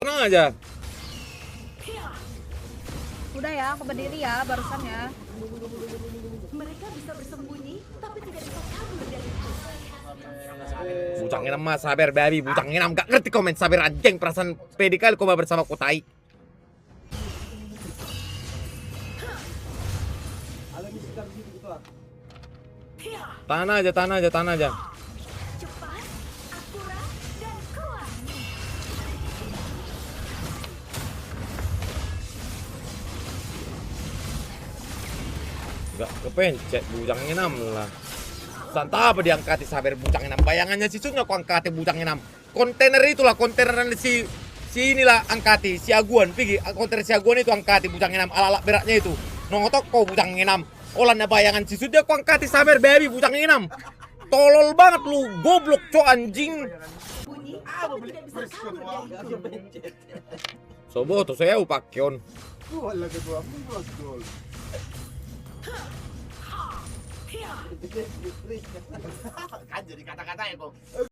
Tenang aja. Udah ya, aku berdiri ya barusan ya. Mereka bisa bersembunyi, tapi tidak bisa kabur dari Bujang enam mas, sabar baby, bujang enam gak ngerti komen sabar anjing perasaan pede kali kau bersama kotai. Tanah aja, tanah aja, tanah aja. cepat, akurat, dan kuat. Gak kepencet bujang enam lah. Santa apa diangkati sabar bujang enam. Bayangannya si Sun aku angkati bujang enam. Kontainer itulah kontainer si inilah angkati si Aguan pergi kontainer si Aguan itu angkati bujang enam ala beratnya itu. Nongotok kau bujang enam. Olahnya bayangan si Sun dia aku angkati sabar baby bujang enam. Tolol banget lu, goblok cok anjing. Bunyi, tapi tidak bisa kabur dari Soboto saya upakion. Gol lagi gua, gol. Hiya. Kan jadi kata-kata ya kok.